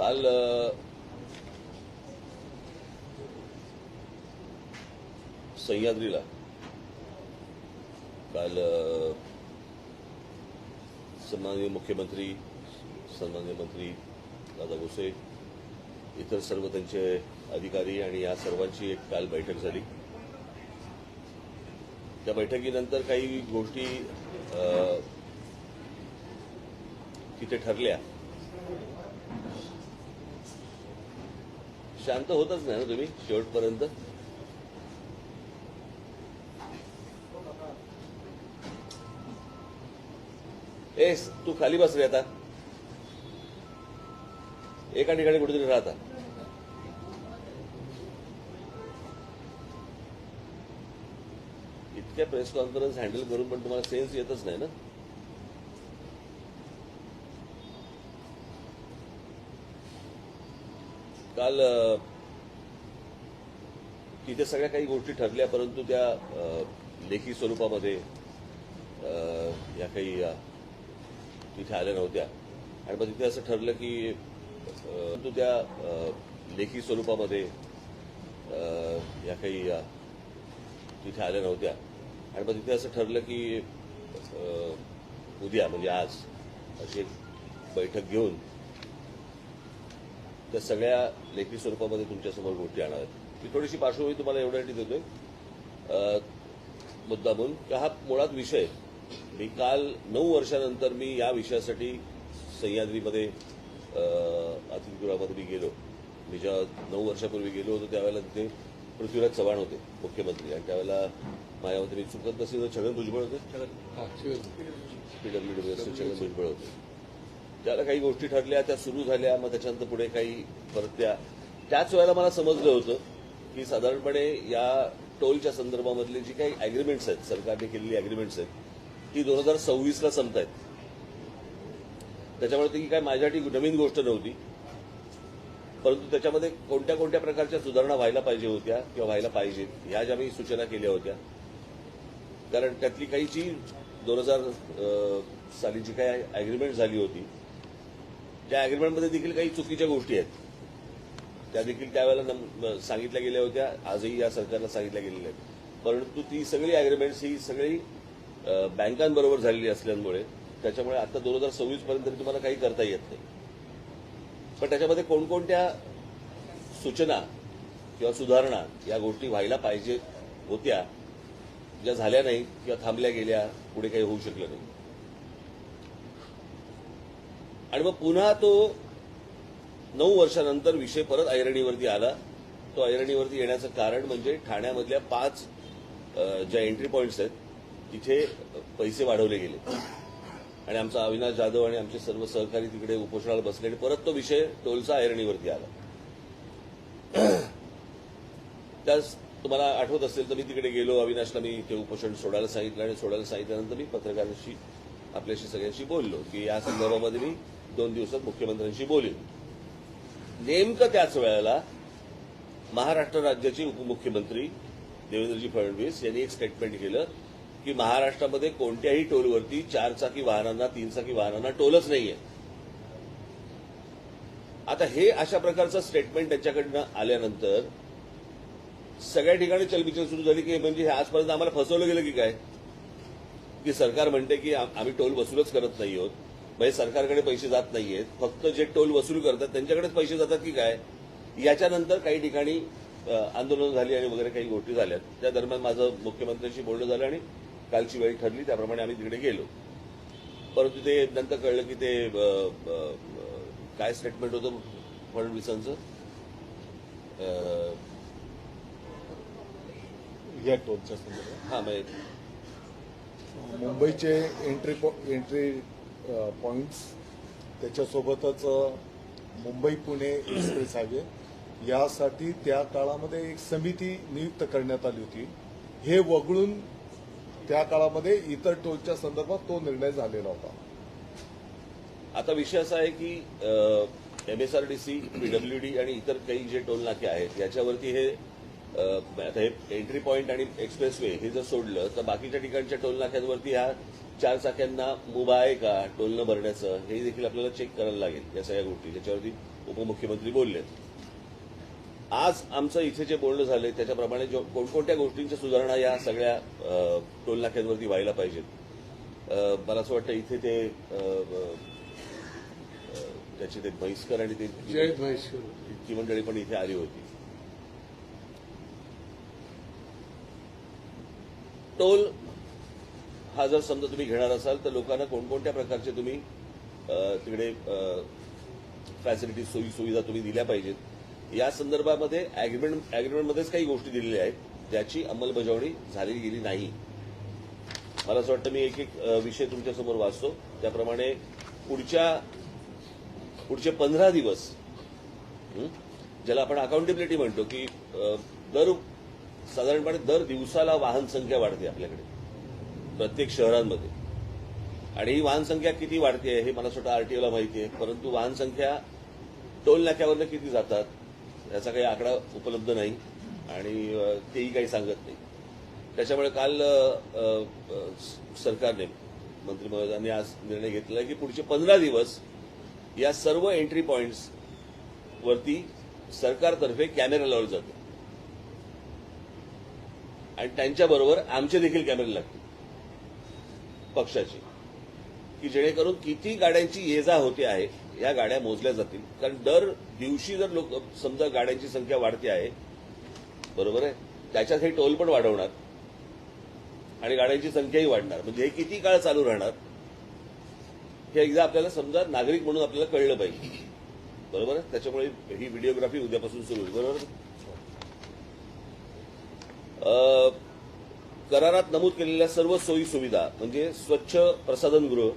काल सह्याद्रीला काल सन्माननीय मुख्यमंत्री, सन्माननीय मंत्री दादा भुसे, इतर सर्व त्यांचे अधिकारी आणि या सर्वांची एक काल बैठक झाली. त्या बैठकीनंतर काही गोष्टी तिथे ठरल्या. शांत होतच नाही ना तुम्ही शेवटपर्यंत. तू खाली बस रे. आता एका ठिकाणी कुठेतरी राहता. इतक्या प्रेस कॉन्फरन्स हँडल करून पण तुम्हाला सेन्स येतच नाही ना. काल तिथे सगळ्या काही गोष्टी ठरल्या, परंतु त्या लेखी स्वरूपामध्ये या काही तिथे आल्या नव्हत्या. आणि मग तिथे असं ठरलं की त्या लेखी स्वरूपामध्ये या काही तिथे आल्या नव्हत्या. आणि मग तिथे असं ठरलं की उद्या म्हणजे आज अशी एक बैठक घेऊन त्या सगळ्या लेखी स्वरूपामध्ये तुमच्यासमोर गोष्टी आणाव्यात. मी थोडीशी पार्श्वभूमी तुम्हाला एवढ्यासाठी देतोय मुद्दामून की हा मुळात विषय मी काल 9 वर्षानंतर मी या विषयासाठी सह्याद्रीमध्ये अतिथीगृहामध्ये मी गेलो. मी जेव्हा 9 वर्षापूर्वी गेलो होतो त्यावेळेला तिथे पृथ्वीराज चव्हाण होते मुख्यमंत्री, आणि त्यावेळेला माझ्यामध्ये मी चुकत नसेल तर छगन भुजबळ होते, पीडब्ल्यूडी छगन भुजबळ होते. त्याला काही गोष्टी ठरल्या, त्या सुरू झाल्या. मग त्याच्यानंतर पुढे काही परत त्याच वेळेला मला समजलं होतं की साधारणपणे या टोलच्या संदर्भामधले जी काही अॅग्रीमेंट्स आहेत, सरकारने केलेली अॅग्रीमेंट्स आहेत, ती 2026ला संपत आहेत. त्याच्यामुळे ती काय माझ्यासाठी नवीन गोष्ट नव्हती, परंतु त्याच्यामध्ये कोणत्या कोणत्या प्रकारच्या सुधारणा व्हायला पाहिजे होत्या किंवा व्हायला पाहिजेत ह्या ज्या मी सूचना केल्या होत्या. कारण त्यातली काही जी 2000 साली जी काही अॅग्रीमेंट झाली होती त्या अॅग्रीमेंटमध्ये देखील काही चुकीच्या गोष्टी आहेत. त्या देखील त्यावेळेला सांगितल्या गेल्या होत्या, आजही या सरकारला सांगितल्या गेलेल्या आहेत. परंतु ती सगळी अॅग्रीमेंट्स ही सगळी बँकांबरोबर झालेली असल्यामुळे त्याच्यामुळे आता 2026 पर्यंत तुम्हाला काही करता येत नाही. पण त्याच्यामध्ये कोणकोणत्या सूचना किंवा सुधारणा या गोष्टी व्हायला पाहिजे होत्या, ज्या झाल्या नाही किंवा थांबल्या गेल्या, पुढे काही होऊ शकलं नाही. आणि मग पुन्हा तो 9 वर्षानंतर विषय परत ऐरणीवरती आला. तो ऐरणीवरती येण्याचं कारण म्हणजे ठाण्यामधल्या 5 ज्या एंट्री पॉईंट्स आहेत तिथे पैसे वाढवले गेले आणि आमचा अविनाश जाधव आणि आमचे सर्व सहकारी तिकडे उपोषणाला बसले आणि परत तो विषय टोलचा ऐरणीवरती आला. त्यास तुम्हाला आठवत असेल तर मी तिकडे गेलो, अविनाशला मी ते उपोषण सोडायला सांगितलं आणि सोडायला सांगितल्यानंतर मी पत्रकारांशी आपल्याशी सगळ्यांशी बोललो की या संदर्भामध्ये मी 2 दिवसात मुख्यमंत्र्यांशी बोलेन. नेमकं त्याच वेळेला महाराष्ट्र राज्याचे उपमुख्यमंत्री देवेंद्रजी फडणवीस यांनी एक स्टेटमेंट केलं की महाराष्ट्रामध्ये कोणत्याही टोलवरती 4-चाकी वाहनांना 3-चाकी वाहनांना टोलच नाहीये. आता हे अशा प्रकारचं स्टेटमेंट त्यांच्याकडनं आल्यानंतर सगळ्या ठिकाणी चलबिचल सुरू झाली की म्हणजे आजपर्यंत आम्हाला फसवलं गेलं की काय, की सरकार म्हणते की आम्ही टोल वसूलच करत नाही आहोत, म्हणजे सरकारकडे पैसे जात नाहीयेत, फक्त जे टोल वसूल करतात त्यांच्याकडेच पैसे जातात की काय. याच्यानंतर काही ठिकाणी आंदोलनं झाली आणि वगैरे काही गोष्टी झाल्या. त्या दरम्यान माझं मुख्यमंत्र्यांशी बोलणं झालं आणि कालची वेळ ठरली त्याप्रमाणे आम्ही तिकडे गेलो. परंतु ते नंतर कळलं की ते काय स्टेटमेंट होतं फडणवीसांचं, या टोलच्या संदर्भात. हा म्हणजे मुंबईचे एंट्री पॉइंट्स, त्याच्यासोबतच मुंबई पुणे एक्सप्रेस हायवे यासाठी त्या काळामध्ये एक समिती नियुक्त करण्यात आली होती. हे वगळून त्या काळामध्ये इतर टोलच्या संदर्भात तो निर्णय झालेला होता. आता विषय असा आहे की MSRDC, PWD आणि इतर काही जे टोल नाके आहेत याच्यावरती हे आता हे एंट्री पॉईंट आणि एक्सप्रेसवे हे जर सोडलं तर बाकीच्या ठिकाणच्या टोल नाक्यांवरती ह्या 4 चाक्यांना मुभा आहे का टोल न भरण्याचं, हे देखील आपल्याला चेक करायला लागेल या सगळ्या गोष्टी. त्याच्यावरती उपमुख्यमंत्री बोलले. आज आमचं इथे जे बोलणं झालंय त्याच्याप्रमाणे कोणकोणत्या गोष्टींच्या सुधारणा या सगळ्या टोल नाक्यांवरती व्हायला पाहिजेत. मला असं वाटतं इथे ते त्याचे ते म्हैसकर आणि ते ती मंडळी पण इथे आली होती. टोल हा जर समजा तुम्ही घेणार असाल तर लोकांना कोणकोणत्या प्रकारचे तुम्ही तिकडे फॅसिलिटीज सोयी सुविधा तुम्ही दिल्या पाहिजेत या संदर्भामध्ये अॅग्रीमेंटमध्येच काही गोष्टी दिलेल्या आहेत ज्याची अंमलबजावणी झाली गेली नाही. मला असं वाटतं मी एक एक विषय तुमच्यासमोर वाचतो. त्याप्रमाणे पुढचे 15 दिवस ज्याला आपण अकाउंटेबिलिटी म्हणतो की साधारणपणे दर दिवसाला वाहन संख्या वाढते आपल्याकडे प्रत्येक शहरांमध्ये. आणि ही वाहन संख्या किती वाढते हे मला स्वतः आरटीओला माहिती आहे, परंतु वाहन संख्या टोल नाक्यावरनं किती जातात याचा काही आकडा उपलब्ध नाही आणि तेही काही सांगत नाही. त्याच्यामुळे काल सरकारने मंत्री महोदयांनी आज निर्णय घेतला की पुढचे 15 दिवस या सर्व एंट्री पॉइंट्स वरती सरकारतर्फे कॅमेरा लावले जाते आणि त्यांच्याबरोबर आमचे देखील कॅमेरे लागतील पक्षाचे, की जेणेकरून किती गाड्यांची ये जा होते आहे या गाड्या मोजल्या जातील. कारण दर दिवशी जर समजा गाड्यांची संख्या वाढते आहे, बरोबर आहे, त्याच्यात हे टोल पण वाढवणार आणि गाड्यांची संख्याही वाढणार. म्हणजे हे किती काळ चालू राहणार हे एकदा आपल्याला समजा नागरिक म्हणून आपल्याला कळलं पाहिजे, बरोबर आहे. त्याच्यामुळे ही व्हिडिओग्राफी उद्यापासून सुरू होईल, बरोबर. करारात नमूद केलेल्या सर्व सोयी सुविधा म्हणजे स्वच्छ प्रसाधनगृह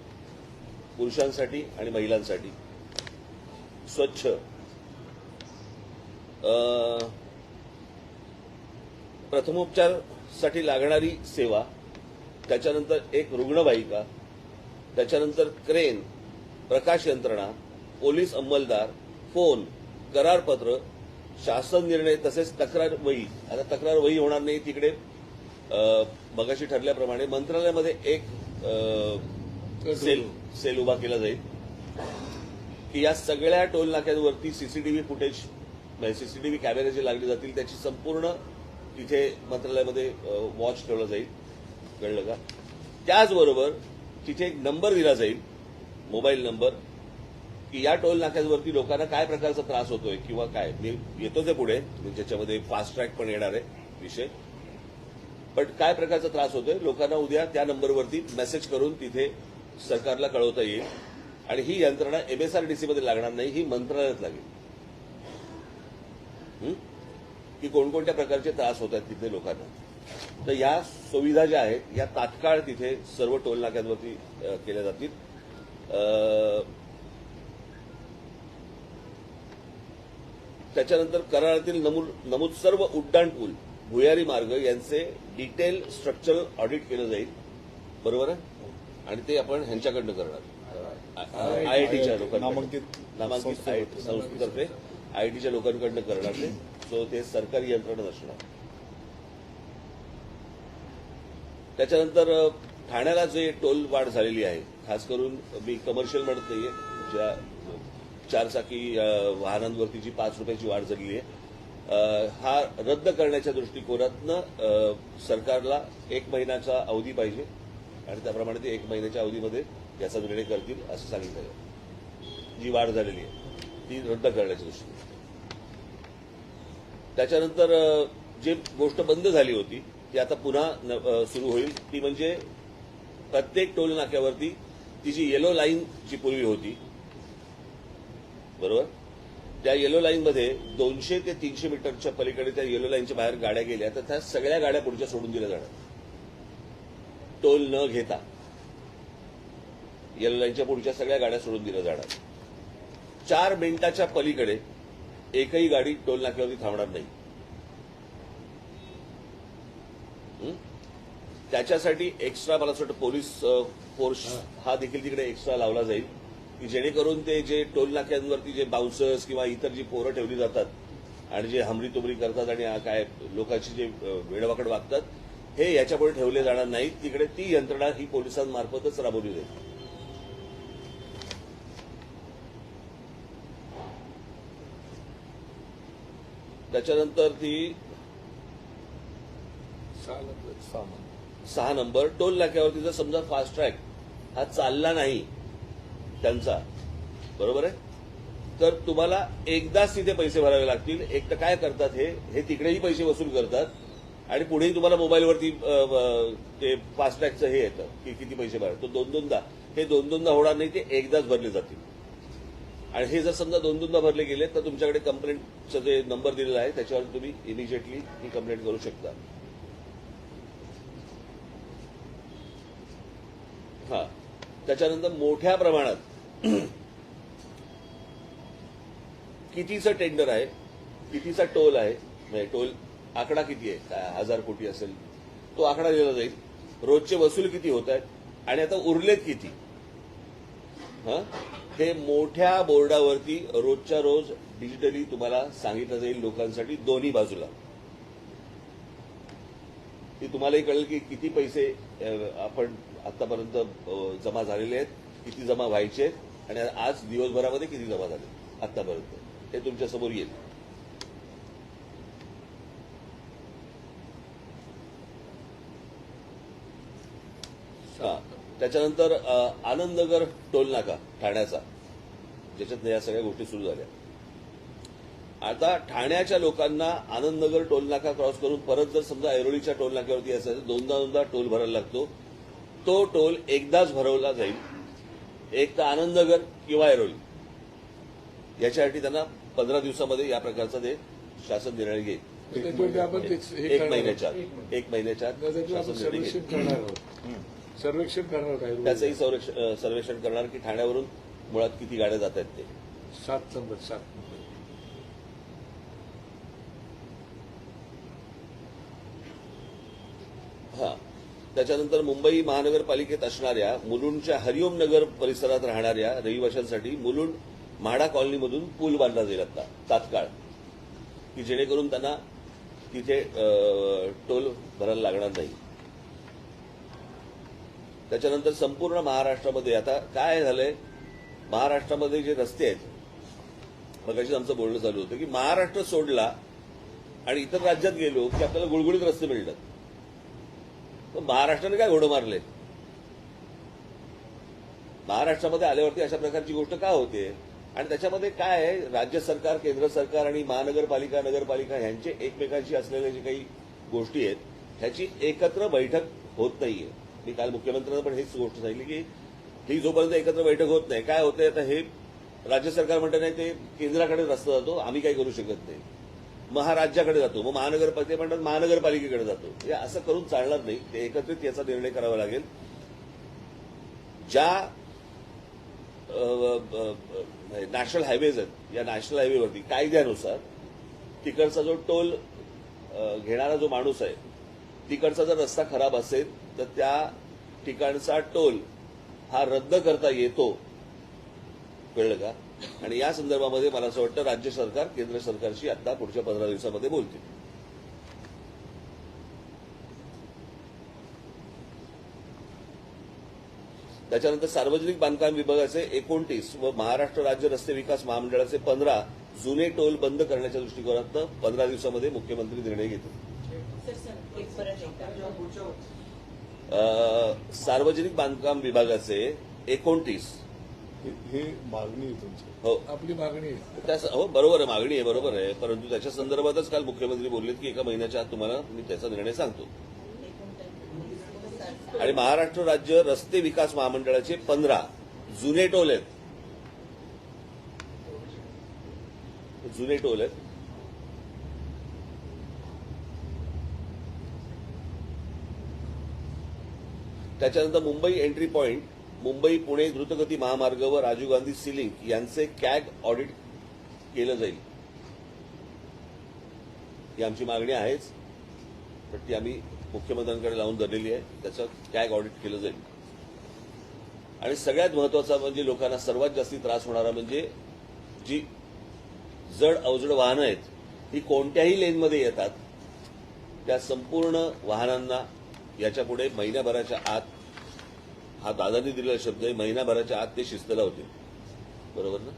पुरुषांसाठी आणि महिलांसाठी, स्वच्छ प्रथमोपचारासाठी लागणारी सेवा, त्याच्यानंतर एक रुग्णवाहिका, त्याच्यानंतर क्रेन, प्रकाश यंत्रणा, पोलीस अंमलदार, फोन, करारपत्र, शासन निर्णय तसेच तक्रार वही. आता तक्रार वही होणार नाही तिकडे. मगाशी ठरल्याप्रमाणे मंत्रालयामध्ये एक सेल उभा केला जाईल की या सगळ्या टोल नाक्यांवरती सीसीटीव्ही फुटेज सीसीटीव्ही कॅमेरे जे लागले जातील त्याची संपूर्ण तिथे मंत्रालयामध्ये वॉच ठेवला जाईल, कळलं का. त्याचबरोबर तिथे एक नंबर दिला जाईल, मोबाईल नंबर, की या टोल नाक्यांवरती लोकांना काय प्रकारचा त्रास होतोय किंवा काय. मी येतो ते पुढे ज्याच्यामध्ये फास्ट ट्रॅक पण येणार आहे विषय, पण काय प्रकारचा त्रास होतोय लोकांना उद्या त्या नंबरवरती मेसेज करून तिथे सरकारला कळवता येईल. आणि ही यंत्रणा एमएसआरडीसीमध्ये लागणार नाही, ही मंत्रालयात लागेल की कोणकोणत्या प्रकारचे त्रास होत आहेत तिथे लोकांना. तर या सुविधा ज्या आहेत या तात्काळ तिथे सर्व टोल नाक्यांवरती केल्या जातील. त्याच्यानंतर करारातील नमूद सर्व उड्डाण पूल, भुयारी मार्ग यांचे डिटेल स्ट्रक्चरल ऑडिट केलं जाईल, बरोबर आहे. आणि ते आपण ह्यांच्याकडनं करणार आयआयटीच्या लोकांना, नामांकित संस्थेतर्फे आयआयटीच्या लोकांकडनं करणार ते. सो ते सरकारी यंत्रणा नसणार. त्याच्यानंतर ठाण्याला जे टोल वाढ झालेली आहे, खास करून मी कमर्शियल म्हणत नाहीये, ज्या 4 चाकी वाहनांवरती जी 5 रुपयाची वाढ झालेली आहे, हा रद्द करण्याच्या दृष्टिकोनातनं सरकारला 1 महिन्याचा अवधी पाहिजे आणि त्याप्रमाणे ते 1 महिन्याच्या अवधीमध्ये याचा निर्णय करतील असं सांगितलं आहे. जी वाढ झालेली आहे ती रद्द करण्याच्या दृष्टीने. त्याच्यानंतर जी गोष्ट बंद झाली होती ती आता पुन्हा सुरू होईल, ती म्हणजे प्रत्येक टोल नाक्यावरती ती जी येलो लाईन जी पूर्वी होती, बरोबर, त्या येलो लाईनमध्ये 200 ते 300 मीटरच्या पलीकडे त्या येलो लाईनच्या बाहेर गाड्या गेल्या तर त्या सगळ्या गाड्या पुढच्या सोडून दिल्या जाणार, टोल न घेता. येलो लाईनच्या पुढच्या सगळ्या गाड्या सोडून दिल्या जाणार. 4 मिनिटाच्या पलीकडे एकही गाडी टोल नाक्यावरती थांबणार नाही. त्याच्यासाठी एक्स्ट्रा मला असं वाटतं पोलीस फोर्स हा देखील तिकडे एक्स्ट्रा लावला जाईल की जेणेकरून ते जे टोल नाक्यांवरती जे बाउन्सर्स किंवा इतर जी पोरं ठेवली जातात आणि जे हमरी तुमरी करतात आणि काय लोकांची जे वेडवाकड वागतात, हे याच्यापुढे ठेवले जाणार नाहीत. तिकडे ती यंत्रणा ही पोलिसांमार्फतच राबवली जाईल. त्याच्यानंतर ती 6 नंबर टोल नाक्यावरती जर समजा फास्ट ट्रॅक हा चालला नाही त्यांचा, बरोबर आहे, तर तुम्हाला एकदाच तिथे पैसे भरावे लागतील. एक तर काय करतात हे तिकडेही पैसे वसूल करतात आणि पुढेही तुम्हाला मोबाईलवरती ते फास्टॅगचं हे येतं की किती पैसे भरा. तो दोनदा होणार नाही, ते एकदाच भरले जातील. आणि हे जर समजा दोनदा भरले गेले तर तुमच्याकडे कंप्लेंटचं जे नंबर दिलेला आहे त्याच्यावर तुम्ही इमिजिएटली ही कंप्लेंट करू शकता. हा, त्याच्यानंतर मोठ्या प्रमाणात कितीचं टेंडर आहे, कितीचा टोल आहे, म्हणजे टोल आकडा किती आहे, काय 1000 कोटी असेल, तो आकडा दिला जाईल. रोजचे वसूल किती होत आहेत आणि आता उरलेत किती, हे मोठ्या बोर्डावरती रोजच्या रोज डिजिटली तुम्हाला सांगितलं जाईल लोकांसाठी, दोन्ही बाजूला. ती तुम्हालाही कळेल की किती पैसे आपण आतापर्यंत जमा झालेले आहेत, किती जमा व्हायचे आहेत आणि आज दिवसभरामध्ये किती जमा झाले आतापर्यंत, हे तुमच्या समोर येईल. त्याच्यानंतर आनंदनगर टोल नाका ठाण्याचा, ज्याच्यात या सगळ्या गोष्टी सुरू झाल्या. आता ठाण्याच्या लोकांना आनंदनगर टोल नाका क्रॉस करून परत जर समजा ऐरोलीच्या टोल नाक्यावरती असेल तर दोनदा टोल भरायला लागतो. तो टोल एकदाच भरवला जाईल, एक तर आनंदनगर किंवा ऐरोली. याच्यासाठी त्यांना 15 दिवसामध्ये या प्रकारचा ते शासन निर्णय घेईल. एक महिन्याच्या शासन निर्णय घेईल. सर्वेक्षण करणार काय, त्याचंही सर्वेक्षण करणार की ठाण्यावरून मुळात किती गाड्या जात आहेत ते. 7 नंबर. हा, त्याच्यानंतर मुंबई महानगरपालिकेत असणाऱ्या मुलुंडच्या हरिओम नगर परिसरात राहणाऱ्या रहिवाशांसाठी मुलुंड म्हाडा कॉलनीमधून पूल बांधला जाईल आता तात्काळ, की जेणेकरून त्यांना तिथे टोल भरायला लागणार नाही. त्याच्यानंतर संपूर्ण महाराष्ट्रामध्ये आता काय झालंय, महाराष्ट्रामध्ये जे रस्ते आहेत, मगाशीच आमचं बोलणं चालू होतं की महाराष्ट्र सोडला आणि इतर राज्यात गेलो की आपल्याला गुळगुळीत रस्ते मिळतात. पण महाराष्ट्राने काय घोडं मारले, महाराष्ट्रामध्ये आल्यावरती अशा प्रकारची गोष्ट का होते. आणि त्याच्यामध्ये काय आहे, राज्य सरकार, केंद्र सरकार आणि महानगरपालिका, नगरपालिका ह्यांचे एकमेकांशी असलेल्या जे काही गोष्टी आहेत ह्याची एकत्र बैठक होत नाहीये. मी काल मुख्यमंत्र्यांना पण हेच गोष्ट सांगितली की ही जोपर्यंत एकत्र बैठक होत नाही, काय होतंय, आता हे राज्य सरकार म्हणतं नाही ते केंद्राकडे रस्ता जातो, आम्ही काही करू शकत नाही, मग हा राज्याकडे जातो, मग महानगरपालिका म्हणतात महानगरपालिकेकडे जातो. हे असं करून चालणार नाही, ते एकत्रित याचा निर्णय करावा लागेल. ज्या नॅशनल हायवेज आहेत, या नॅशनल हायवेवरती कायद्यानुसार तिकडचा जो टोल घेणारा जो माणूस आहे, तिकडचा जर रस्ता खराब असेल तर त्या ठिकाणचा टोल हा रद्द करता येतो, कळलं का. आणि या संदर्भामध्ये मला असं वाटतं राज्य सरकार केंद्र सरकारशी आता पुढच्या 15 दिवसामध्ये बोलतील. त्याच्यानंतर सार्वजनिक बांधकाम विभागाचे 29 व महाराष्ट्र राज्य रस्ते विकास महामंडळाचे 15 जुने टोल बंद करण्याच्या दृष्टिकोनातून 15 दिवसामध्ये मुख्यमंत्री निर्णय घेतील. सार्वजनिक बांधकाम विभागाचे 29 हे मागणी आहे तुमची. हो, आपली मागणी आहे. हो, बरोबर आहे, मागणी आहे, बरोबर आहे. परंतु त्याच्या संदर्भातच काल मुख्यमंत्री बोललेत की 1 महिन्याच्या आत तुम्हाला मी त्याचा निर्णय सांगतो. आणि महाराष्ट्र राज्य रस्ते विकास महामंडळाचे 15 जुने टोल आहेत, जुने टोल आहेत. त्याच्यानंतर मुंबई एंट्री पॉइंट, मुंबई पुणे द्रुतगती महामार्ग व राजीव गांधी सी लिंक यांचे कॅग ऑडिट केलं जाईल. ही आमची मागणी आहेच, पण ती आम्ही मुख्यमंत्र्यांकडे लावून धरलेली आहे. त्याचं कॅग ऑडिट केलं जाईल. आणि सगळ्यात महत्वाचा म्हणजे लोकांना सर्वात जास्ती त्रास होणारा म्हणजे जी जड अवजड वाहनं आहेत, ही कोणत्याही लेनमध्ये येतात, त्या संपूर्ण वाहनांना याच्यापुढे महिन्याभराच्या आत, हा दादांनी दिलेला शब्द आहे, महिनाभराच्या आत ते शिस्त लावतील. बरोबर ना.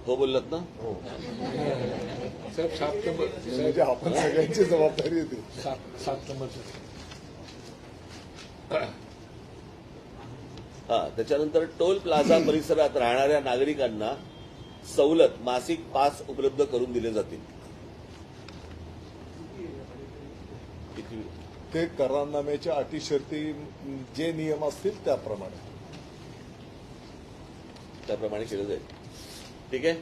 हो बोललात ना. साहेब 7 नंबर म्हणजे आपण सगळ्यांची जबाबदारी येते. 7 नंबरचं हा, त्याच्यानंतर टोल प्लाझा परिसरात राहणाऱ्या नागरिकांना सवलत मासिक पास उपलब्ध करून दिले जातील. किती? ते करारनाम्याच्या अटी शर्ती जे नियम असतील त्याप्रमाणे केलं जाईल. ठीक आहे.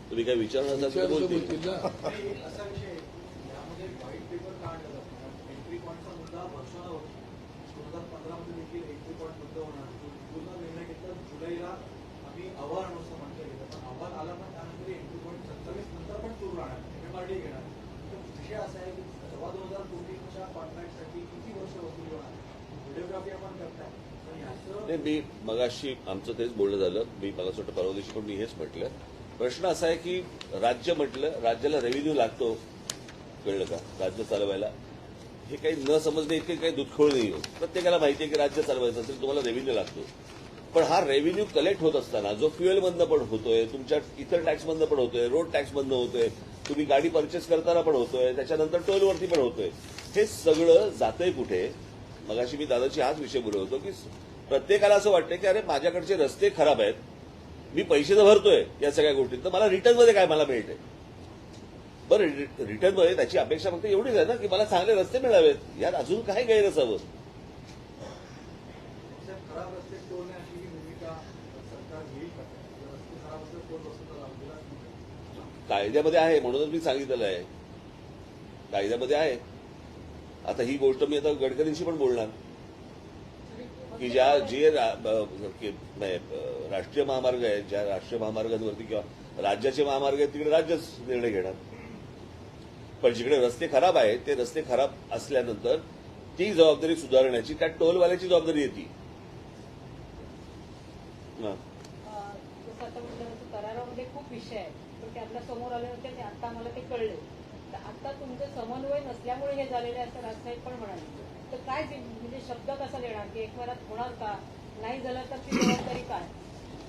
तुम्ही काय विचारणार असाल तर बोलतील. बोलतील ना. असा विषय आहे की यामध्ये व्हाईट पेपर का आणला जातो? एंट्री पॉईंटचा मुद्दा वर्षावर 2015 मध्ये देखील एंट्री पॉईंट बंद होणार. पूर्ण निर्णय घेतला जुलैला आम्ही अहवाल आणू असं म्हटलं गेलं, पण अहवाल आला पण त्यानंतर एंट्री पॉईंट 27 नंतर पण सुरू राहणार. MMRD घेणार. तर विषय असा आहे की 2,000 कोटीच्या कॉन्ट्रॅक्टसाठी किती वर्ष वसूल होणार? व्हिडिओग्राफी आपण करताय पण याचं नाही, मी मगाशी आमचं तेच बोलणं झालं. मी मला असं वाटतं परवा दिवशी पण मी हेच म्हटलं. प्रश्न असा आहे की राज्य म्हटलं, राज्याला रेव्हेन्यू लागतो, कळलं का, राज्य चालवायला. हे काही न समजणे इतके काही दुधखोळ नाही होत. प्रत्येकाला माहिती आहे की राज्य चालवायचं असेल तुम्हाला रेव्हेन्यू लागतो. पण हा रेव्हेन्यू कलेक्ट होत असताना जो फ्युएलमधनं पण होतोय, तुमच्या इतर टॅक्समधनं पण होतोय, रोड टॅक्समधनं होतोय, तुम्ही गाडी परचेस करताना पण होतोय, त्याच्यानंतर टोलवरती पण होतोय, हे सगळं जातंय कुठे? मगाशी मी दादाची हाच विषय बोलत होतो की प्रत्येकाला असं वाटतं की अरे माझ्याकडचे रस्ते खराब आहेत, मी पैसे तर भरतोय या सगळ्या गोष्टी, तर मला रिटर्नमध्ये काय मला मिळतंय? बरं, रिटर्नमध्ये त्याची अपेक्षा फक्त एवढीच आहे ना की मला चांगले रस्ते मिळावेत. यात अजून काय गैर असावं? साहेब, खराब रस्ते टोलणे अशी ही भूमिका सरकार घेईल का? जर रस्ते खराब असेल टोल वसूल लावलेला नाही. कायद्यामध्ये आहे, म्हणूनच मी सांगितलेलं आहे, कायद्यामध्ये आहे. आता ही गोष्ट मी आता गडकरींशी पण बोलणार की जे राष्ट्रीय महामार्ग आहेत, ज्या राष्ट्रीय महामार्गांवरती किंवा राज्याचे महामार्ग आहेत तिकडे राज्यच निर्णय घेणार. पण जिकडे रस्ते खराब आहेत ते रस्ते खराब असल्यानंतर ती जबाबदारी सुधारण्याची त्या टोलवाल्याची जबाबदारी येते. जसं आता म्हटलं तसं करारामध्ये खूप विषय आहेत, पण ते आपल्या समोर आले होते आणि आता आम्हाला ते कळले. तर आता तुमचे समन्वय नसल्यामुळे हे झालेले असं राजसाहेब पण म्हणाले. तर काय म्हणजे शब्द कसा देणार की एकमेकात होणार का? नाही झालं तर ती जबाबदारी काय?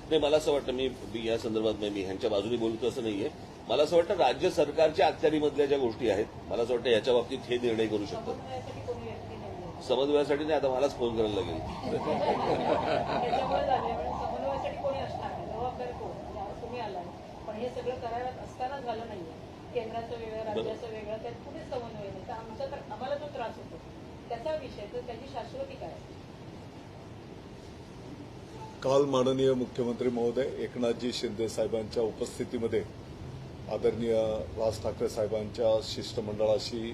नाही, मला असं वाटतं, मी या संदर्भात मी ह्यांच्या बाजूने बोलतो असं नाहीये. मला असं वाटतं राज्य सरकारच्या अखत्यारीमधल्या ज्या गोष्टी आहेत, मला असं वाटतं याच्या बाबतीत हे निर्णय करू शकतात. समन्वयासाठी कोणी व्यक्ती नाही समन्वयासाठी नाही, आता मलाच फोन करायला लागेल. त्याच्यामुळे झाले. समन्वयासाठी कोणी असणार नाही, जबाबदारी कोण? आज तुम्ही आलाय, पण हे सगळं करारात असताना झालं नाहीये. केंद्राचं वेगळं, राज्याचं वेगळं, त्यात कुठेच समन्वय नाही. तर आमचा तर आम्हाला जो त्रास होतो त्याचा विषय, तर त्याची शाश्वती काय? काल माननीय मुख्यमंत्री महोदय एकनाथजी शिंदे साहेबांच्या उपस्थितीमध्ये आदरणीय राज ठाकरे साहेबांच्या शिष्टमंडळाशी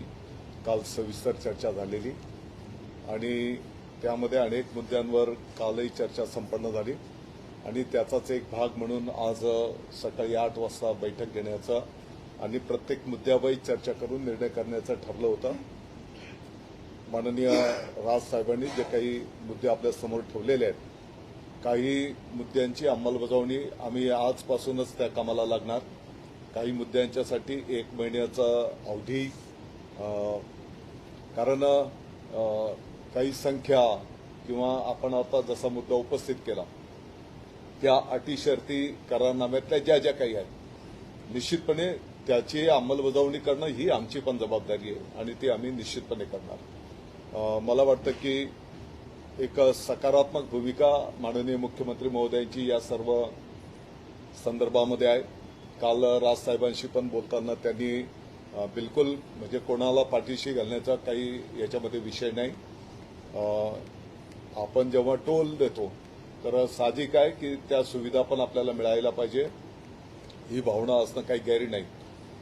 काल सविस्तर चर्चा झालेली आणि त्यामध्ये अनेक मुद्द्यांवर कालही चर्चा संपन्न झाली आणि त्याचाच एक भाग म्हणून आज सकाळी 8 वाजता बैठक घेण्याचा आणि प्रत्येक मुद्द्यावर चर्चा करून निर्णय करण्याचं ठरलं होतं. माननीय राज साहेबांनी जे काही मुद्दे आपल्या समोर ठेवलेले आहेत, काही मुद्द्यांची अंमलबजावणी आम्ही आजपासूनच त्या कामाला लागणार. काही मुद्द्यांच्यासाठी 1 महिन्याचा अवधी, कारण काही संख्या किंवा आपण आता जसा मुद्दा उपस्थित केला त्या अटी शर्ती करारनाम्यातल्या ज्या ज्या काही आहेत, निश्चितपणे त्याची अंमलबजावणी करणं ही आमची पण जबाबदारी आहे आणि ती आम्ही निश्चितपणे करणार. मला वाटतं की एक सकारात्मक भूमिका माननीय मुख्यमंत्री महोदयांची या सर्व संदर्भामध्ये आहे. काल राजसाहेबांशी पण बोलताना त्यांनी बिलकुल म्हणजे कोणाला पाठीशी घालण्याचा काही याच्यामध्ये विषय नाही. आपण जेव्हा टोल देतो तर साहजिक आहे की त्या सुविधा पण आपल्याला मिळायला पाहिजे, ही भावना असणं काही गैर नाही.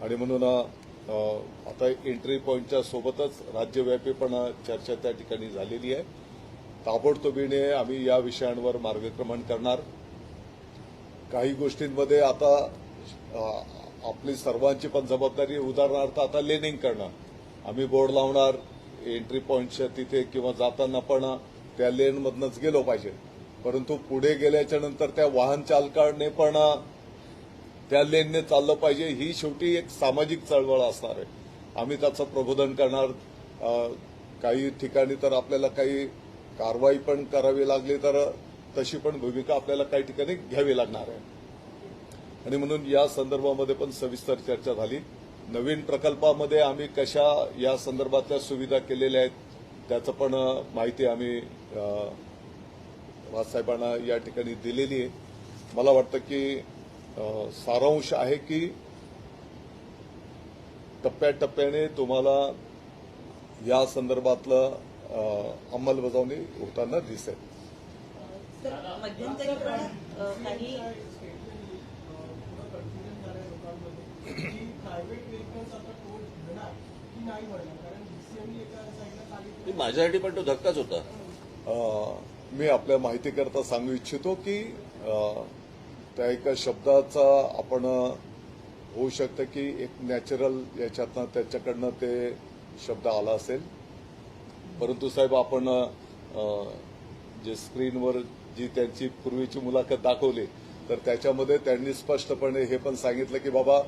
आणि म्हणून आता एंट्री पॉईंटच्या सोबतच राज्यव्यापी पण चर्चा त्या ठिकाणी झालेली आहे. ताबडतोबीने आम्ही या विषयांवर मार्गक्रमण करणार. काही गोष्टींमध्ये आता आपली सर्वांची पण जबाबदारी, उदाहरणार्थ आता लेनिंग करणं, आम्ही बोर्ड लावणार एंट्री पॉईंटच्या तिथे किंवा जाताना पण त्या लेनमधनच गेलो पाहिजे, परंतु पुढे गेल्याच्या नंतर त्या वाहन चालकाने पण त्या लेनने चाललं पाहिजे. ही शेवटी एक सामाजिक चळवळ असणार आहे. आम्ही त्याचं प्रबोधन करणार. काही ठिकाणी तर आपल्याला काही कारवाई पण करावी लागली तर तशी पण भूमिका आपल्याला काही ठिकाणी घ्यावी लागणार आहे. आणि म्हणून या संदर्भामध्ये पण सविस्तर चर्चा झाली. नवीन प्रकल्पामध्ये आम्ही कशा या संदर्भातल्या सुविधा केलेल्या आहेत त्याचं पण माहिती आम्ही राजसाहेबांना या ठिकाणी दिलेली आहे. मला वाटतं की सारांश आहे की टप्प्याटप्प्याने तुम्हाला या संदर्भातलं अंमलबजावणी होताना दिसेल. तर मध्यंतरी पण काही प्रायव्हेट व्हेकल्स आता टोल भरणार की नाही भरणार, कारण बीसीएमई एका साईडला चालू माझ्यासाठी पण तो धक्काच होता. मी आपल्या माहितीकरता सांगू इच्छितो की त्या एका शब्दाचा आपण होऊ शकतं की एक नॅचरल याच्यातनं त्याच्याकडनं ते शब्द आला असेल. परंतु साहेब आपण जे स्क्रीनवर जी त्यांची पूर्वीची मुलाखत दाखवली तर त्याच्यामध्ये त्यांनी स्पष्टपणे हे पण सांगितलं की बाबा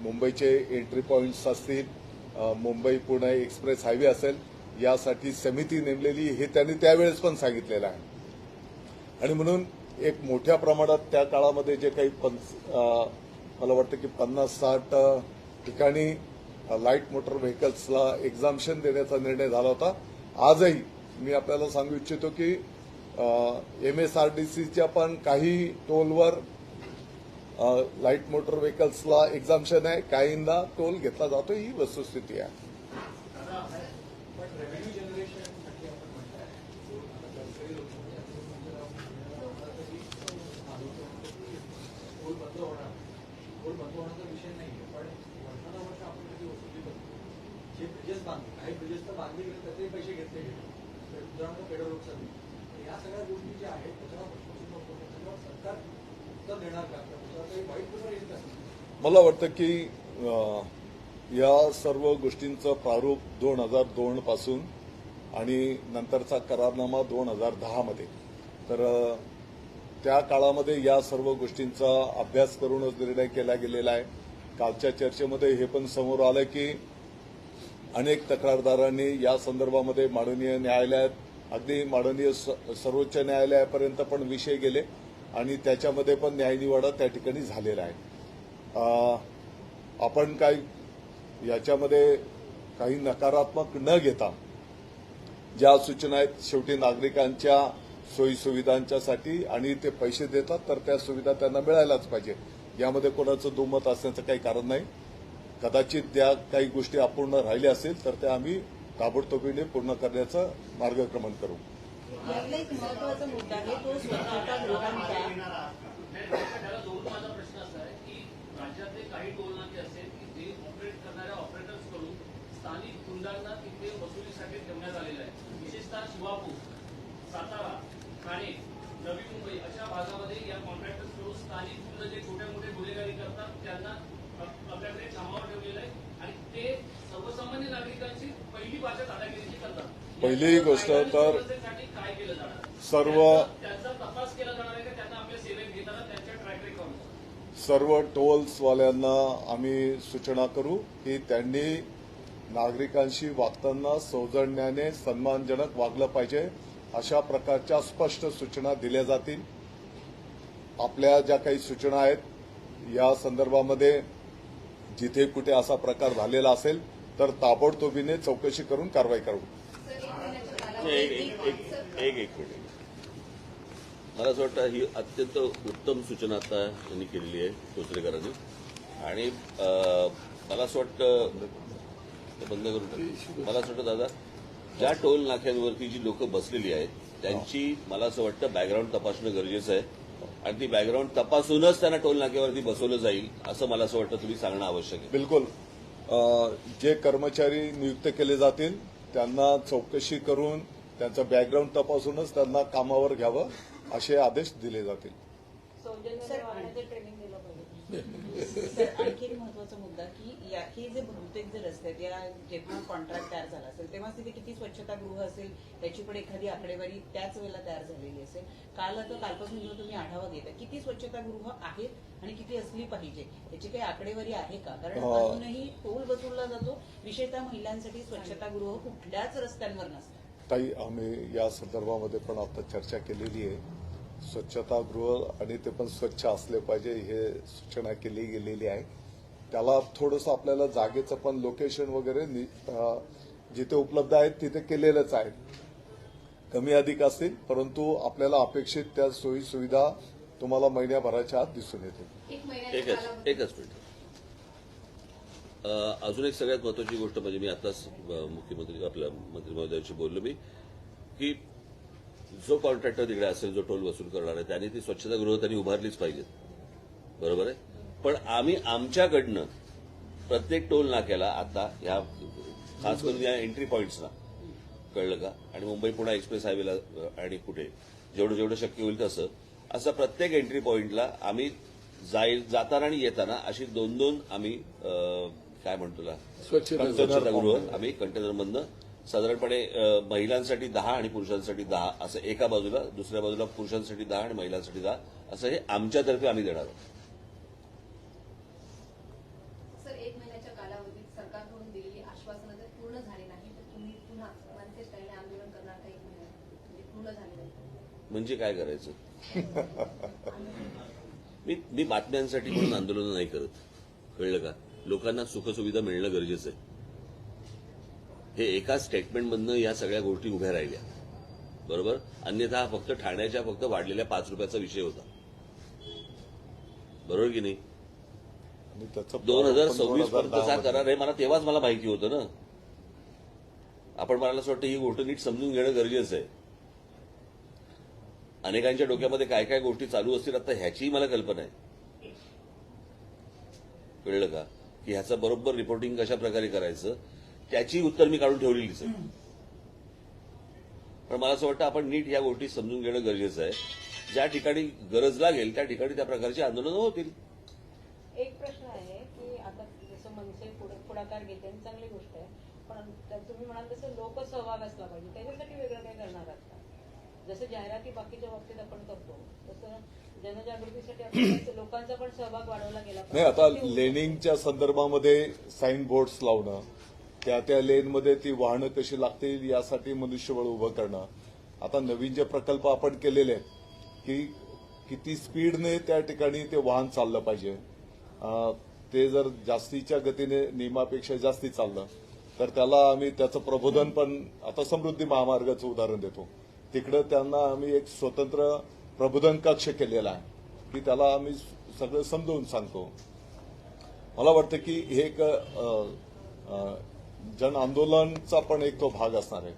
मुंबईचे एंट्री पॉइंट्स असतील, मुंबई पुणे एक्सप्रेस हायवे असेल, यासाठी समिती नेमलेली हे त्यांनी त्यावेळेस पण सांगितलेलं आहे. आणि म्हणून एक मोठ्या प्रमाणात त्या काळामध्ये जे काही मला वाटतं की 50-60 ठिकाणी लाईट मोटर व्हेकल्सला एक्झाम्शन देण्याचा निर्णय झाला होता. आजही मी आपल्याला सांगू इच्छितो की MSRDCच्या पण काही टोलवर लाईट मोटर व्हेकल्सला एक्झाम्शन आहे, काहींना टोल घेतला जातो, ही वस्तुस्थिती आहे. पण रेव्हेन्यू जनरेशनसाठी आपण म्हणताय सरकारी टोल बंद होणार, टोल बंद होण्याचा विषय नाहीये, पण वर्षानुवर्ष आपण त्याची वसुली करतो. जे ब्रिजेस बांधले, काही ब्रिजेस तर बांधले गेले त्याचे पैसे घेतले गेले, उदाहरणार्थ फेडरल रोडसाठी. या सगळ्या गोष्टी ज्या आहेत त्याच्यावर त्याच्यावर सरकार उत्तर देणार का, त्याच्यावर काही वाईट पेपर येईल का? मला वाटतं की या सर्व गोष्टींचं प्रारूप 2002 पासून आणि नंतरचा करारनामा 2010 मध्ये, तर त्या काळामध्ये या सर्व गोष्टींचा अभ्यास करूनच निर्णय केला गेलेला आहे. कालच्या चर्चेमध्ये हे पण समोर आलं की अनेक तक्रारदारांनी या संदर्भामध्ये माननीय न्यायालयात, अगदी माननीय सर्वोच्च न्यायालयापर्यंत पण विषय गेले आणि त्याच्यामध्ये पण न्यायनिवाडा त्या ठिकाणी झालेला आहे. आपण काही याच्यामध्ये काही नकारात्मक न घेता ज्या सूचना आहेत शेवटी नागरिकांच्या सोयीसुविधांच्यासाठी आणि ते पैसे देतात तर त्या सुविधा त्यांना मिळायलाच पाहिजे, यामध्ये कोणाचं दुमत असण्याचं काही कारण नाही. कदाचित त्या काही गोष्टी अपूर्ण राहिल्या असेल तर त्या आम्ही ताबडतोबीने पूर्ण करण्याचं मार्गक्रमण करू. यातला एक महत्वाचा मुद्दा आहे तो स्वच्छता गृहांचा. त्याला जोडून माझा प्रश्न असा आहे की राज्यातले काही टोल नाके असेल की जे ऑपरेट करणाऱ्या ऑपरेटर्सकडून स्थानिक गुंडांना तिथे वसुलीसाठी ठेवण्यात आलेलं आहे. विशेषतः शिवापूर, सातारा, ठाणे, नवी मुंबई अशा भागामध्ये या कॉन्ट्रॅक्टर्सकडून स्थानिक गुंड जे छोटे मोठे गुन्हेगारी करतात त्यांना आपल्याकडे कामावर ठेवलेलं आहे आणि ते सर्वसामान्य नागरिकांची पहिली भाषा दादागिरीची करतात. पहिली गोष्ट तर काय केलं जाणार, सर्व त्यांचा तपास केला जाणार आहे का, त्यांना आपल्या सेवेत घेताना त्यांच्या ट्रॅक रेकॉर्ड. सर्व टोल्सवाल्यांना आम्ही सूचना करू की त्यांनी नागरिकांशी वागताना सौजन्याने सन्मानजनक वागलं पाहिजे, अशा प्रकारच्या स्पष्ट सूचना दिल्या जातील. आपल्या ज्या काही सूचना आहेत या संदर्भामध्ये जिथे कुठे असा प्रकार झालेला असेल तर ताबडतोबीने चौकशी करून कारवाई करू. एक मिनिट. मला असं वाटतं ही अत्यंत उत्तम सूचना आता त्यांनी केलेली आहे कोचरेकरांनी. आणि मला असं वाटतं बंद करून टाकू. मला असं वाटतं दादा, ज्या टोल नाक्यांवरती जी लोक बसलेली आहेत त्यांची मला असं वाटतं बॅकग्राऊंड तपासणं गरजेचं आहे आणि ती बॅकग्राऊंड तपासूनच त्यांना टोल नाक्यावरती बसवलं जाईल असं मला असं वाटतं तुम्ही सांगणं आवश्यक आहे. बिलकुल. जे कर्मचारी नियुक्त केले जातील त्यांना चौकशी करून त्यांचं बॅकग्राऊंड तपासूनच त्यांना कामावर घ्यावं असे आदेश दिले जातील. सौजन्याने वागण्याचं ट्रेनिंग दिलं पाहिजे. तर आणखी एक महत्वाचा मुद्दा की हे जे बहुतेक जे रस्ते आहेत या जेव्हा कॉन्ट्रॅक्ट तयार झाला असेल तेव्हा तिथे किती स्वच्छतागृह असेल याची पण एखादी आकडेवारी त्याच वेळेला तयार झालेली असेल. कालपासून जेव्हा तुम्ही आढावा घेता किती स्वच्छतागृह आहेत आणि किती असली पाहिजे याची काही आकडेवारी आहे का? कारण अजूनही टोल वसूलला जातो, विशेषतः महिलांसाठी स्वच्छतागृह कुठल्याच रस्त्यांवर नसतात. ताई, आम्ही या संदर्भामध्ये पण आता चर्चा केलेली आहे. स्वच्छतागृह आणि ते पण स्वच्छ असले पाहिजे हे सूचना केली गेलेली आहे. त्याला थोडंसं आपल्याला जागेचं पण लोकेशन वगैरे जिथे उपलब्ध आहेत तिथे केलेलंच आहे. कमी अधिक असतील, परंतु आपल्याला अपेक्षित त्या सोयी सुविधा तुम्हाला महिन्याभराच्या आत दिसून येतील. एकच मिनिट. अजून एक सगळ्यात महत्वाची गोष्ट म्हणजे मी आताच मुख्यमंत्री आपल्या मंत्री महोदयांशी बोललो मी की जो कॉन्ट्रॅक्टर तिकडे असेल, जो टोल वसूल करणार आहे, त्यांनी ती स्वच्छतागृह त्यांनी उभारलीच पाहिजेत. बरोबर आहे. पण आम्ही आमच्याकडनं प्रत्येक टोल नाक्याला आता ह्या खास करून या एंट्री पॉइंट्सना, कळलं का, आणि मुंबई पुणे एक्सप्रेस हायवेला आणि कुठे जेवढं शक्य होईल तसं असं प्रत्येक एंट्री पॉइंटला आम्ही जाताना आणि येताना अशी दोन आम्ही काय म्हणतो स्वच्छतागृह आम्ही कंटेनरमधनं साधारणपणे महिलांसाठी 10 आणि पुरुषांसाठी 10 असं एका बाजूला, दुसऱ्या बाजूला पुरुषांसाठी 10 आणि महिलांसाठी 10 असं हे आमच्यातर्फे आम्ही देणार आहोत. सर, 1 महिन्याच्या कालावधीत सरकारकडून दिलेली आश्वासनं जर पूर्ण झाली नाही तर तुम्ही पुन्हा मनसे स्टाईलने आंदोलन करणार का? 1 महिना म्हणजे पूर्ण झाले नाही म्हणजे काय करायचं? मी बातम्यांसाठी म्हणून आंदोलन नाही करत, कळलं का. लोकांना सुखसुविधा मिळणं गरजेचं आहे. हे एका स्टेटमेंटमधनं या सगळ्या गोष्टी उभ्या राहिल्या, बरोबर. अन्यथा फक्त ठाण्याच्या फक्त वाढलेल्या 5 रुपयाचा विषय होता, बरोबर की नाही. 2026 पर्यंतचा करार आहे. तेव्हाच मला माहिती होतं ना. मला असं वाटतं ही गोष्ट नीट समजून घेणं गरजेचं आहे. अनेकांच्या डोक्यामध्ये काय काय गोष्टी चालू असतील आता ह्याचीही मला कल्पना आहे, कळलं का, की ह्याचं बरोबर रिपोर्टिंग कशा प्रकारे करायचं त्याची उत्तर मी काढून ठेवलेलीच आहे. पण मला असं वाटतं आपण नीट या गोष्टी समजून घेणं गरजेचं आहे. ज्या ठिकाणी गरज लागेल त्या ठिकाणी त्या प्रकारची आंदोलनं होतील. एक प्रश्न आहे की आता जसं मनसे पुढाकार घेते आणि चांगली गोष्ट आहे, पण तुम्ही म्हणाल तसं लोकसहभाग असला पाहिजे. त्याच्यासाठी वेगळं काय करणार आहात का? जसं जाहिराती बाकीच्या बाबतीत आपण करतो तसं जनजागृतीसाठी आपण लोकांचा पण सहभाग वाढवला गेला नाही. आता लेनिंगच्या संदर्भामध्ये साईन बोर्ड्स लावणं, त्या लेनमध्ये ती वाहनं कशी लागतील यासाठी मनुष्यबळ उभं करणं. आता नवीन जे प्रकल्प आपण केलेले आहेत की किती स्पीडने त्या ठिकाणी ते वाहन चाललं पाहिजे, ते जर जास्तीच्या गतीने नियमापेक्षा जास्ती चाललं तर त्याला आम्ही त्याचं प्रबोधन पण, आता समृद्धी महामार्गाचं उदाहरण देतो, तिकडं त्यांना आम्ही एक स्वतंत्र प्रबोधन कक्ष केलेला आहे की त्याला आम्ही सगळं समजावून सांगतो. मला वाटतं की हे एक जन आंदोलनचा पण एक तो भाग असणार आहे.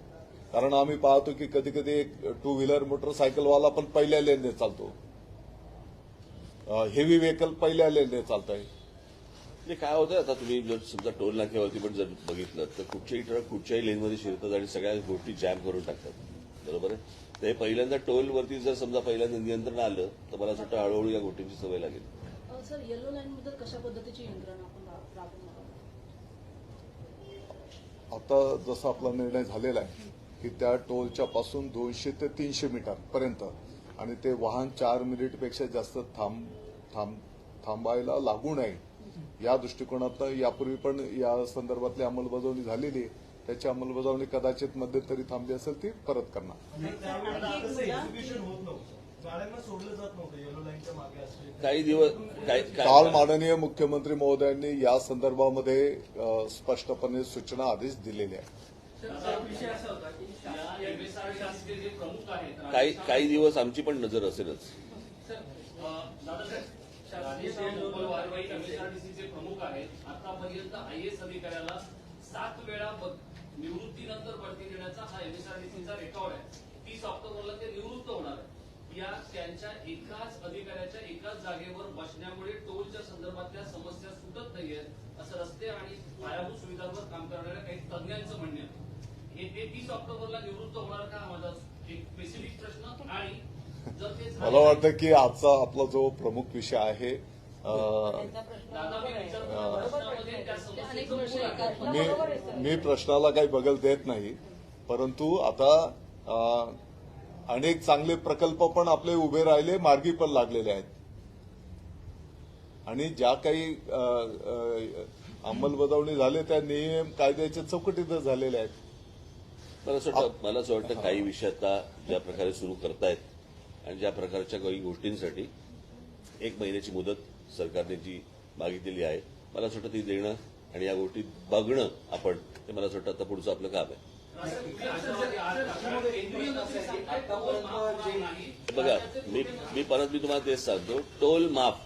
कारण आम्ही पाहतो की कधी कधी एक 2 व्हीलर मोटरसायकलवाला पण पहिल्या लेनने चालतो, हेवी व्हेकल पहिल्या लेनने चालत आहे. म्हणजे काय होतं आता तुम्ही जर समजा टोल नाक्यावरती पण जर बघितलं तर कुठच्याही ट्रक कुठच्याही लेनमध्ये शिरतात आणि सगळ्या गोष्टी जॅम करून टाकतात, बरोबर आहे. तर हे पहिल्यांदा टोलवरती जर समजा पहिल्यांदा नियंत्रण आलं तर मला असं वाटतं हळूहळू या गोष्टींची सवय लागेल. सर, येलो लाईन बद्दल कशा पद्धतीची यंत्रणा आपण राबवणार? आता जसा आपला निर्णय झालेला आहे की त्या टोलच्या पासून 200 ते 300 मीटर पर्यंत आणि ते वाहन 4 मिनिटपेक्षा जास्त थांबायला लागू नये या दृष्टिकोनातनं यापूर्वी पण या संदर्भातली अंमलबजावणी झालेली आहे. त्याची अंमलबजावणी कदाचित मध्यंतरी थांबली असेल ती परत करणार. काही दिवस काल माननीय मुख्यमंत्री महोदयांनी या संदर्भामध्ये स्पष्टपणे सूचना आधीच दिलेल्या आहेत. काही दिवस आमची पण नजर असेलच. एमएसआरडीसीचे प्रमुख आहेत. आतापर्यंत आयएएस अधिकाऱ्याला 7 वेळा निवृत्तीनंतर बढती देण्याचा हा एमएसआरडीसीचा रेकॉर्ड आहे. 30 ऑक्टोबरला ते निवृत्त होणार आहे. या त्यांच्या एकाच अधिकाऱ्याच्या एकाच जागेवर बसण्यामुळे टोलच्या संदर्भातल्या समस्या सुटत नाहीयेत असं रस्ते आणि पायाभूत सुविधांवर काम करणाऱ्या काही तज्ञांचं म्हणणं आहे. हे 30 ऑक्टोबरला निवृत्त होणार का, हा माझा एक स्पेसिफिक प्रश्न. आणि जर ते मला वाटतं की आजचा आपला जो प्रमुख विषय आहे, मी प्रश्नाला काही बगल देत नाही, परंतु आता अनेक चांगले प्रकल्प पण आपले उभे राहिले, मार्गी पण लागलेले आहेत आणि ज्या काही अंमलबजावणी झाले त्या नियम कायद्याच्या चौकटीतच झालेल्या आहेत. मला असं वाटतं काही विषय आता ज्या प्रकारे सुरू करतायत आणि ज्या प्रकारच्या काही गोष्टींसाठी 1 महिन्याची मुदत सरकारने जी मागितलेली आहे, मला असं वाटतं ती देणं आणि या गोष्टी बघणं आपण, ते मला असं वाटतं आता पुढचं आपलं काम आहे. बघा, मी तुम्हाला तेच सांगतो, टोल माफ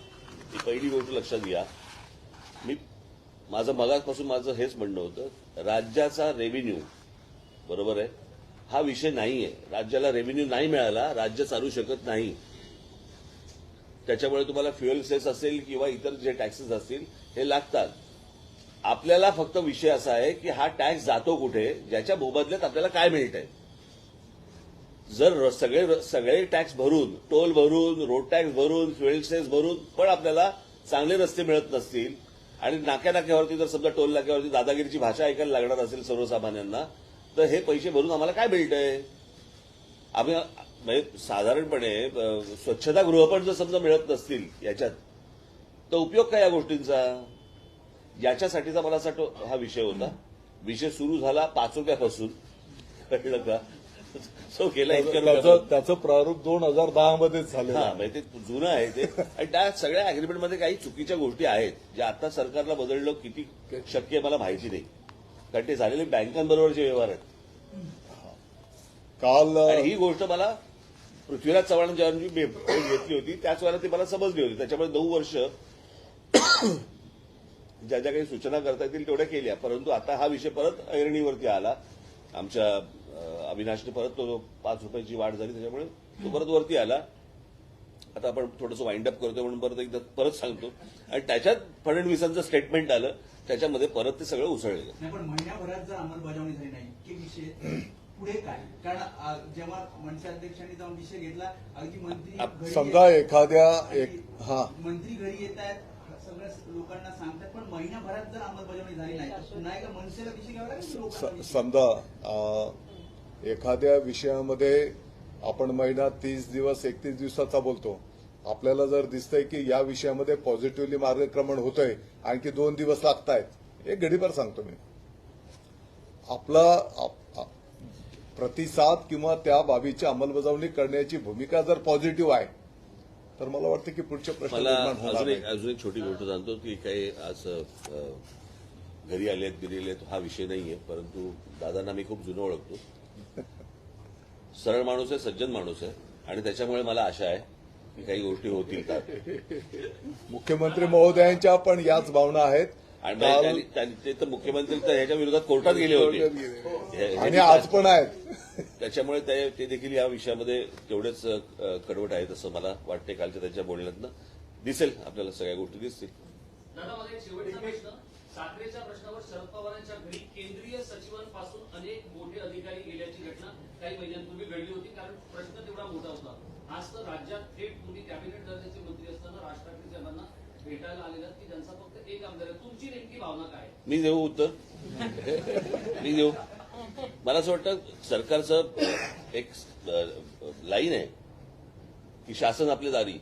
ही पहिली गोष्ट लक्षात घ्या. माझं मगाचपासून हेच म्हणणं होतं, राज्याचा रेव्हेन्यू, बरोबर आहे, हा विषय नाहीये. राज्याला रेव्हेन्यू नाही मिळाला, राज्य चालू शकत नाही. त्याच्यामुळे तुम्हाला फ्युएल सेस असेल किंवा इतर जे टॅक्सेस असतील हे लागतात. आपल्याला फक्त विषय असा आहे की हा टॅक्स जातो कुठे, ज्याच्या मोबदल्यात आपल्याला काय मिळतंय. जर सगळे टॅक्स भरून, टोल भरून, रोड टॅक्स भरून, फ्युएल सेस भरून पण आपल्याला चांगले रस्ते मिळत नसतील आणि नाक्यावरती जर समजा टोल नाक्यावरती दादागिरीची भाषा ऐकायला लागणार असेल सर्वसामान्यांना, तर हे पैसे भरून आम्हाला काय मिळतंय. आम्ही म्हणजे साधारणपणे स्वच्छतागृह पण जर समजा मिळत नसतील याच्यात, तर उपयोग काय या गोष्टींचा. याच्यासाठीचा मला असं वाटतं हा विषय होता. विषय सुरू झाला 5 रुपयापासून, कळलं का. सो गेला इतक्या त्याचं प्रारूप 2010 मध्येच झालं. हा, म्हणजे ते जुनं आहे ते. आणि त्या सगळ्या अग्रीमेंटमध्ये काही चुकीच्या गोष्टी आहेत ज्या आता सरकारला बदलणं किती शक्य आहे मला माहिती नाही, कारण ते झालेले बँकांबरोबरचे व्यवहार आहेत. काल आणि ही गोष्ट मला पृथ्वीराज चव्हाण ज्यांनी घेतली होती त्याच वेळेला ती मला समजली होती. त्याच्यामुळे 9 वर्ष ज्या ज्या काही सूचना करता येतील तेवढ्या केल्या, परंतु आता हा विषय परत ऐरणीवरती आला. आमच्या अविनाशने परत तो 5 रुपयाची वाढ झाली, त्याच्यामुळे तो परत वरती आला. आता आपण थोडंसं वाइंड अप करतोय म्हणून परत सांगतो. आणि त्याच्यात फडणवीसांचं स्टेटमेंट आलं, त्याच्यामध्ये परत ते सगळं उसळलं. नाही, पण महिन्याभरात जर अंमलबजावणी झाली नाही की विषय पुढे काय. कारण जेव्हा मनसे अध्यक्षांनी जाऊन विषय घेतला, अगदी मंत्री समजा एखाद्या मंत्री घरी येत आहेत, सगळ्या लोकांना सांगतात, पण महिन्याभरात जर अंमलबजावणी झाली नाही तर पुन्हा एकदा मनसेला विषय घ्यावा लागेल. समजा एखाद्या विषयामध्ये आपण महिना 30 दिवस 31 दिवसाचा बोलतो, आपल्याला जर दिसतंय की या विषयामध्ये पॉझिटिव्हली मार्गक्रमण होतंय, आणखी 2 दिवस लागतायत, एक घडीभर सांगतो मी, आपला प्रतिसाद किंवा त्या बाबीची अंमलबजावणी करण्याची भूमिका जर पॉझिटिव्ह आहे, तर मला वाटतं की पुढचे प्रश्न निर्माण होणार नाही. अजून एक छोटी गोष्ट सांगतो की काही आज घरी आलेत बिरी आलेत हा विषय नाहीये, परंतु दादांना मी खूप जुनं ओळखतो. सरळ माणूस आहे, सज्जन माणूस आहे, आणि त्याच्यामुळे मला आशा आहे की काही गोष्टी होतील का. मुख्यमंत्री महोदयांच्या पण याच भावना आहेत. आणि ते तर मुख्यमंत्री तर ह्याच्या विरोधात कोर्टात गेले होते आणि आज पण आहेत. त्याच्यामुळे ते देखील या विषयामध्ये तेवढेच कडवट आहेत असं मला वाटते. कालच्या त्यांच्या बोलण्यातनं दिसेल, आपल्याला सगळ्या गोष्टी दिसतील. दादा, मला एक शेवटचा प्रश्न. साखरेच्या प्रश्नावर शरद पवारांच्या घरी केंद्रीय सचिवांपासून अनेक मोठे अधिकारी गेल्याची घटना काही महिन्यांपूर्वी घडली होती, कारण प्रश्न तेवढा मोठा होता. आज तर राज्यात थेट तुम्ही कॅबिनेट दर्जाचे मंत्री असताना राज ठाकरे साहेबांना भेटायला आलेला की ज्यांचा फक्त एक आमदार आहे. तुमची नेमकी भावना काय. मी देऊ उत्तर, मी देऊ. मला असं वाटतं सरकारचं एक लाईन आहे की शासन आपल्या दारी.